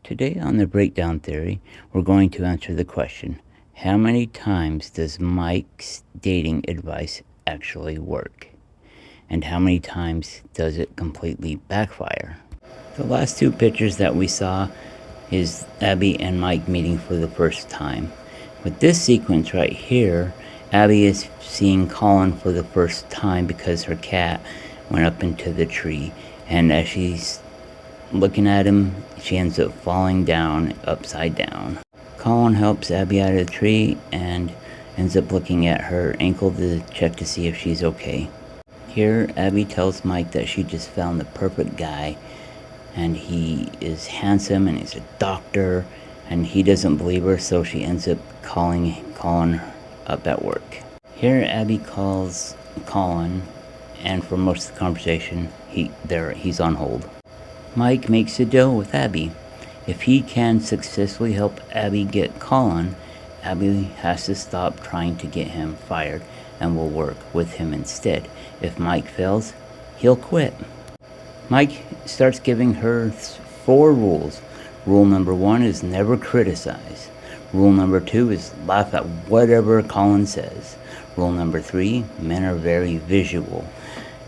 Today on the Breakdown Theory, we're going to answer the question, how many times does Mike's dating advice actually work? And how many times does it completely backfire? The last two pictures that we saw is Abby and Mike meeting for the first time. With this sequence right here, Abby is seeing Colin for the first time because her cat went up into the tree, and as she's looking at him, she ends up falling down upside down. Colin helps Abby out of the tree and ends up looking at her ankle to check to see if she's okay. Here, Abby tells Mike that she just found the perfect guy, and he is handsome and he's a doctor, and he doesn't believe her, so she ends up calling Colin up at work. Here, Abby calls Colin, and for most of the conversation, he's on hold. Mike makes a deal with Abby. If he can successfully help Abby get Colin, Abby has to stop trying to get him fired and will work with him instead. If Mike fails, he'll quit. Mike starts giving her 4 rules. Rule number 1 is never criticize. Rule number 2 is laugh at whatever Colin says. Rule number 3, men are very visual.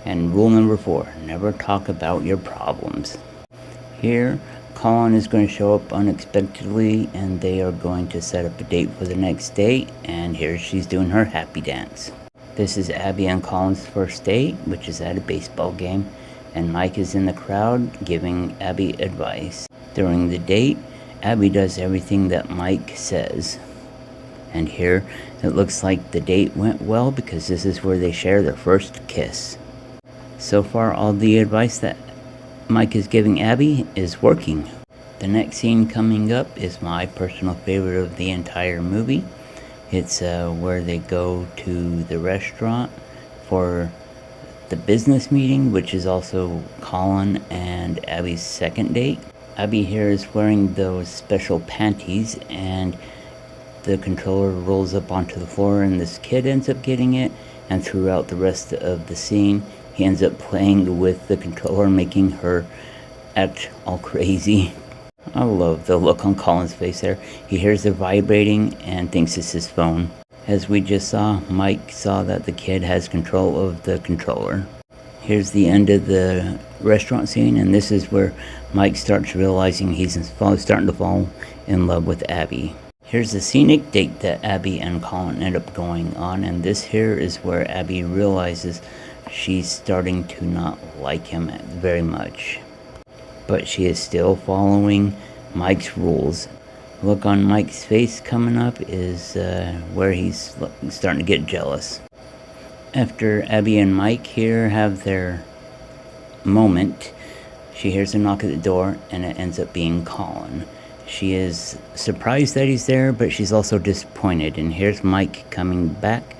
And rule number 4, never talk about your problems. Here, Colin is going to show up unexpectedly, and they are going to set up a date for the next day, and here she's doing her happy dance. This is Abby and Colin's first date, which is at a baseball game, and Mike is in the crowd giving Abby advice. During the date, Abby does everything that Mike says. And here, it looks like the date went well because this is where they share their first kiss. So far, all the advice that Mike is giving Abby is working. The next scene coming up is my personal favorite of the entire movie. It's where they go to the restaurant for the business meeting, which is also Colin and Abby's second date. Abby here is wearing those special panties, and the controller rolls up onto the floor, and this kid ends up getting it, and throughout the rest of the scene, he ends up playing with the controller, making her act all crazy. I love the look on Colin's face there. He hears the vibrating and thinks it's his phone. As we just saw, Mike saw that the kid has control of the controller. Here's the end of the restaurant scene, and this is where Mike starts realizing he's starting to fall in love with Abby. Here's the scenic date that Abby and Colin end up going on, and this here is where Abby realizes she's starting to not like him very much. But she is still following Mike's rules. Look on Mike's face coming up is where he's starting to get jealous. After Abby and Mike here have their moment, she hears a knock at the door, and it ends up being Colin. She is surprised that he's there, but she's also disappointed, and here's Mike coming back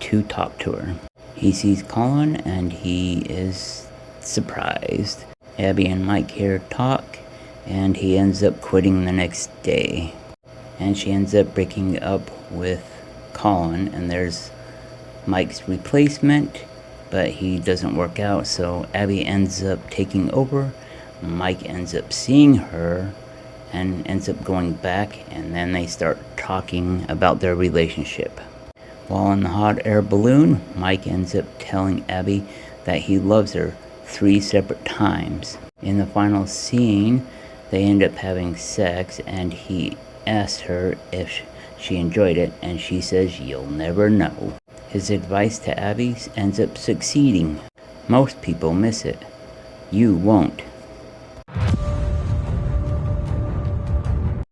to talk to her. He sees Colin, and he is surprised. Abby and Mike here talk, and he ends up quitting the next day. And she ends up breaking up with Colin, and there's Mike's replacement, but he doesn't work out, so Abby ends up taking over. Mike ends up seeing her and ends up going back, and then they start talking about their relationship. While in the hot air balloon, Mike ends up telling Abby that he loves her 3 separate times. In the final scene, they end up having sex, and he asks her if she enjoyed it, and she says, "You'll never know." His advice to Abby ends up succeeding. Most people miss it. You won't.